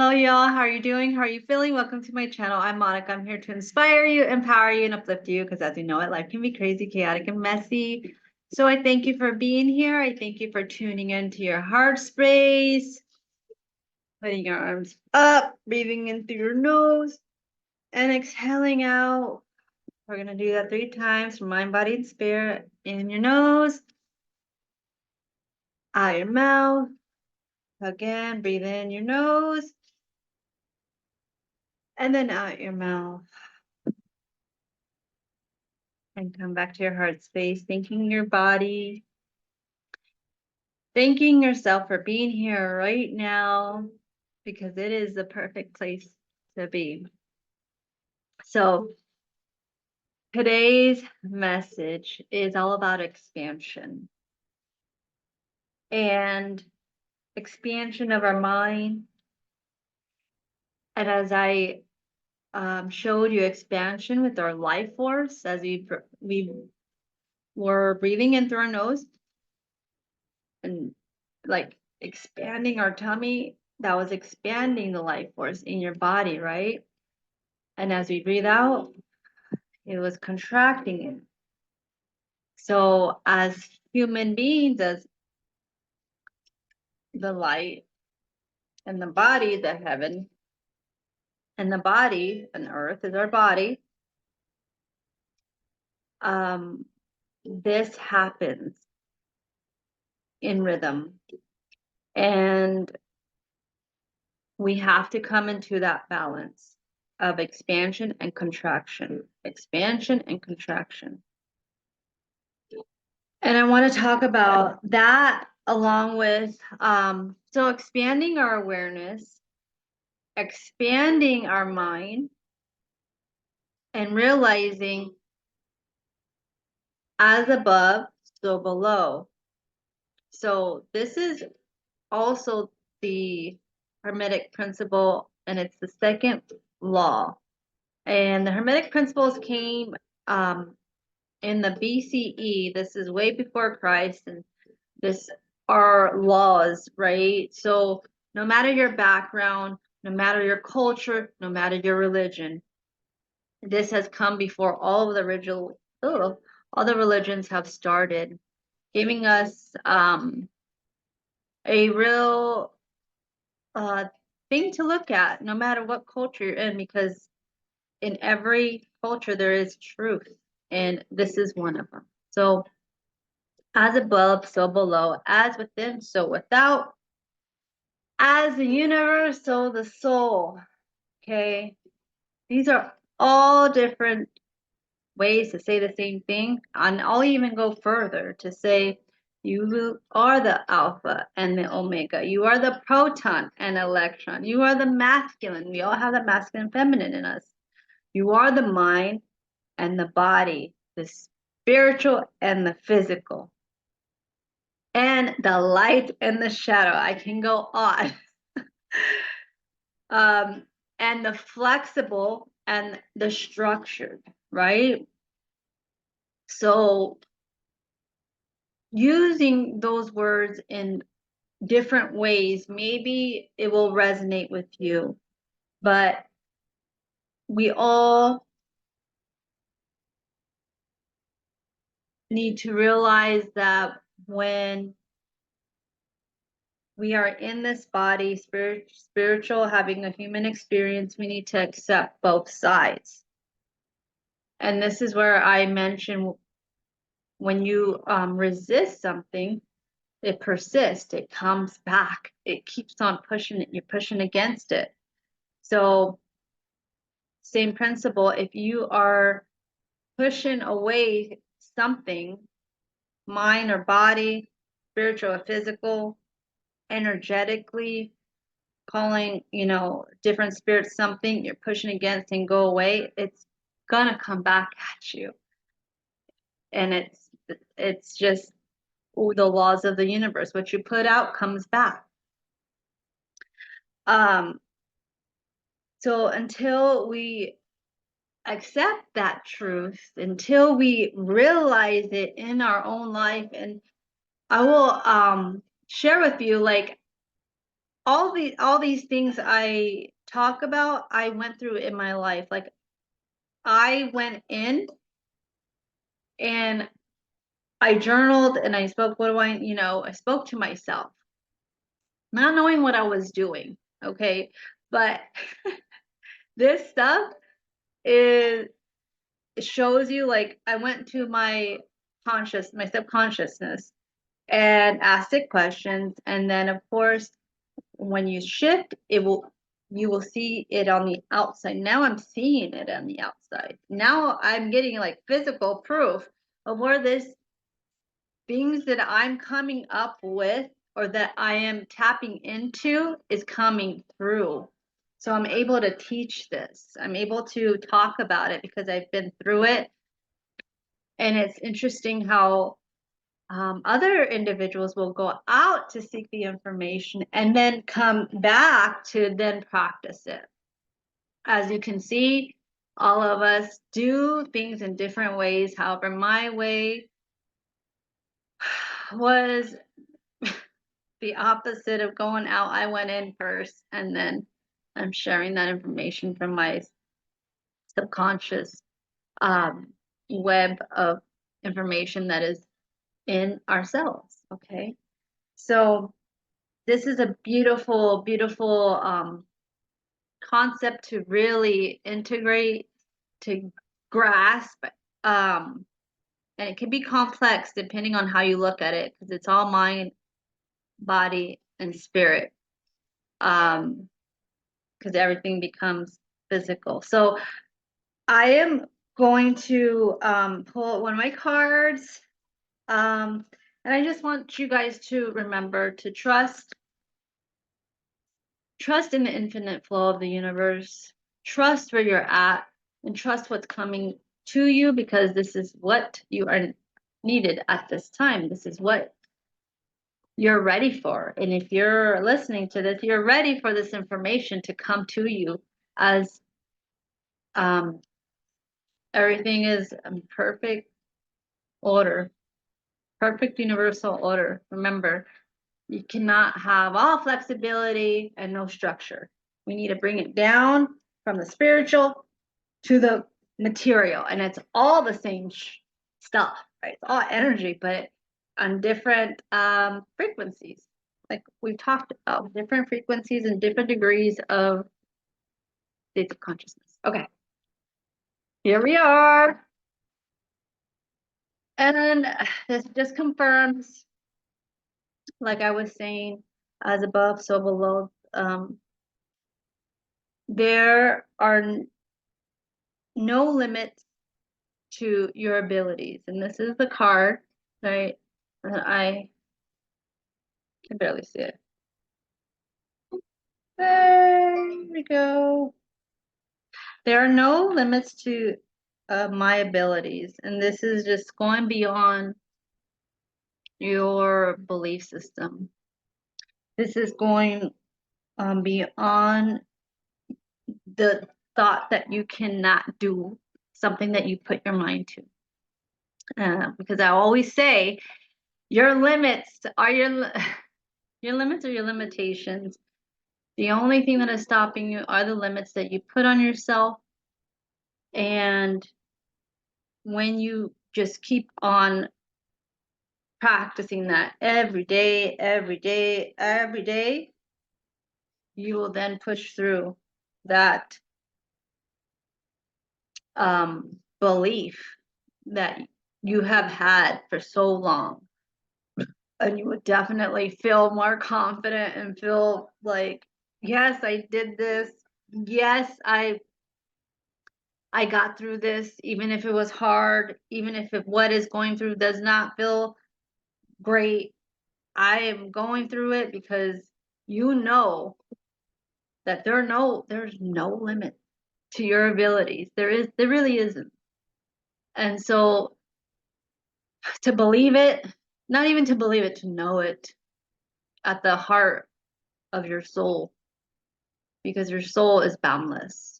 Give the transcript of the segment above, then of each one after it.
Hello, y'all. How are you doing? How are you feeling? Welcome to my channel. I'm Monica. I'm here to inspire you, empower you, and uplift you because as you know it, life can be crazy, chaotic, and messy. So I thank you for being here. I thank you for tuning into your heart space, putting your arms up, breathing in through your nose, and exhaling out. We're going to do that 3 times from mind, body, and spirit. In your nose, out your mouth. Again, breathe in your nose, and then out your mouth. And come back to your heart space, thanking your body, thanking yourself for being here right now, because it is the perfect place to be. So today's message is all about expansion and expansion of our mind. And as I showed you expansion with our life force, as we were breathing in through our nose and like expanding our tummy, that was expanding the life force in your body, right? And as we breathe out, it was contracting it. So as human beings, as the light and the body, the heaven, and the body, and earth is our body, this happens in rhythm. And we have to come into that balance of expansion and contraction, expansion and contraction. And I want to talk about that along with, so expanding our awareness, expanding our mind, and realizing as above, so below. So this is also the Hermetic principle, and it's the second law. And the Hermetic principles came in the BCE. This is way before Christ, and this are laws, right? So no matter your background, no matter your culture, no matter your religion, this has come before all of the original, all the religions have started, giving us a real thing to look at, no matter what culture you're in, because in every culture there is truth, and this is one of them. So as above, so below, as within, so without, as the universe, so the soul. Okay, these are all different ways to say the same thing, and I'll even go further to say you are the alpha and the omega. You are the proton and electron. You are the masculine. We all have the masculine and feminine in us. You are the mind and the body, the spiritual and the physical, and the light and the shadow. I can go on. And the flexible and the structured, right? So using those words in different ways, maybe it will resonate with you, but we all need to realize that when we are in this body, spiritual, having a human experience, we need to accept both sides. And this is where I mention when you resist something, it persists, it comes back, it keeps on pushing it, you're pushing against it. So same principle, if you are pushing away something, mind or body, spiritual or physical, energetically, calling, different spirits something you're pushing against and go away, it's gonna come back at you. And it's just the laws of the universe. What you put out comes back. So until we accept that truth, until we realize it in our own life, and I will share with you, like, all these things I talk about, I went through in my life. Like I went in and I journaled and I spoke, I spoke to myself, not knowing what I was doing. Okay. But this stuff is it shows you, like, I went to my subconsciousness and asked it questions. And then of course, when you shift, you will see it on the outside. Now I'm seeing it on the outside. Now I'm getting like physical proof of where this things that I'm coming up with or that I am tapping into is coming through. So I'm able to teach this. I'm able to talk about it because I've been through it. And it's interesting how other individuals will go out to seek the information and then come back to then practice it. As you can see, all of us do things in different ways. However, my way was the opposite of going out. I went in first, and then I'm sharing that information from my subconscious um, web of information that is in ourselves. Okay. So this is a beautiful, beautiful concept to really integrate, to grasp. And it can be complex depending on how you look at it, because it's all mind, body, and spirit. Because everything becomes physical. So I am going to pull one of my cards. And I just want you guys to remember to trust in the infinite flow of the universe, trust where you're at, and trust what's coming to you, because this is what you are needed at this time. This is what you're ready for. And if you're listening to this, you're ready for this information to come to you, as um, everything is in perfect order, perfect universal order. Remember, you cannot have all flexibility and no structure. We need to bring it down from the spiritual to the material, and it's all the same stuff, right? It's all energy, but on different frequencies. Like we've talked about, different frequencies and different degrees of states of consciousness. Okay, here we are. And this just confirms, like I was saying, as above, so below. There are no limits to your abilities. And this is the card, right? I can barely see it. There we go. There are no limits to my abilities. And this is just going beyond your belief system. This is going beyond the thought that you cannot do something that you put your mind to. Because I always say, your limits are your limits are your limitations. The only thing that is stopping you are the limits that you put on yourself. And when you just keep on practicing that every day, every day, every day, you will then push through that belief that you have had for so long. And you would definitely feel more confident and feel like, yes, I did this. Yes, I got through this, even if it was hard, even if what is going through does not feel great. I am going through it because you know that there's no limit to your abilities. There really isn't. And so to believe it, not even to believe it, to know it at the heart of your soul, because your soul is boundless.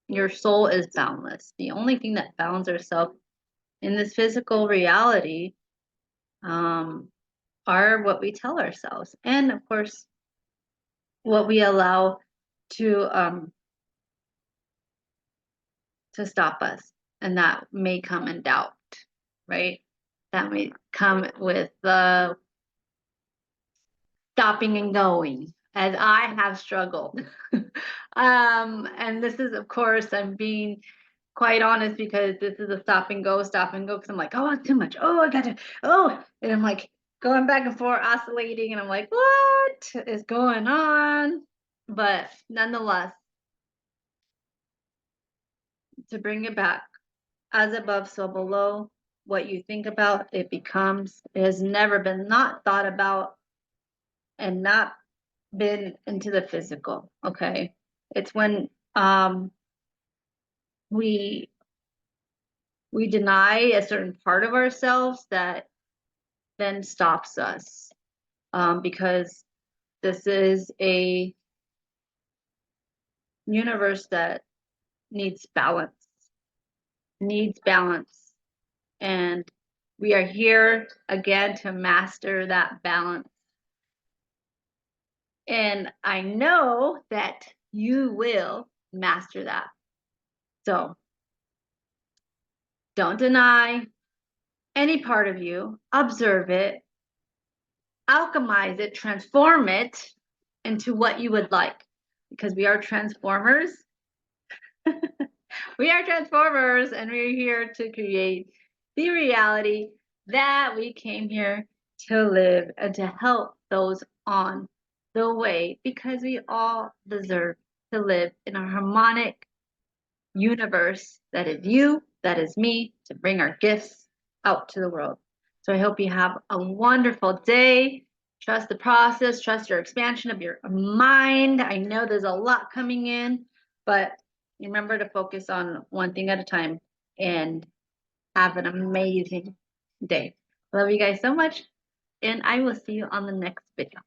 Your soul is boundless. The only thing that bounds ourselves in this physical reality are what we tell ourselves. And of course, what we allow to stop us, and that may come in doubt, right? That may come with the stopping and going, as I have struggled. And this is, of course, I'm being quite honest because this is a stop and go. Because I'm like, oh, it's too much. Oh, I got to, oh, and I'm like going back and forth, oscillating, and I'm like, what is going on? But nonetheless, to bring it back, as above, so below. What you think about, it becomes. It has never been not thought about and not been into the physical. Okay. It's when we deny a certain part of ourselves that then stops us. Because this is a universe that needs balance, needs balance. And we are here again to master that balance. And I know that you will master that. So don't deny any part of you, observe it, alchemize it, transform it into what you would like. Because we are transformers. We are transformers, and we're here to create the reality that we came here to live and to help those on the way, because we all deserve to live in a harmonic universe that is you, that is me, to bring our gifts out to the world. So I hope you have a wonderful day. Trust the process, trust your expansion of your mind. I know there's a lot coming in, but remember to focus on one thing at a time and have an amazing day. Love you guys so much, and I will see you on the next video.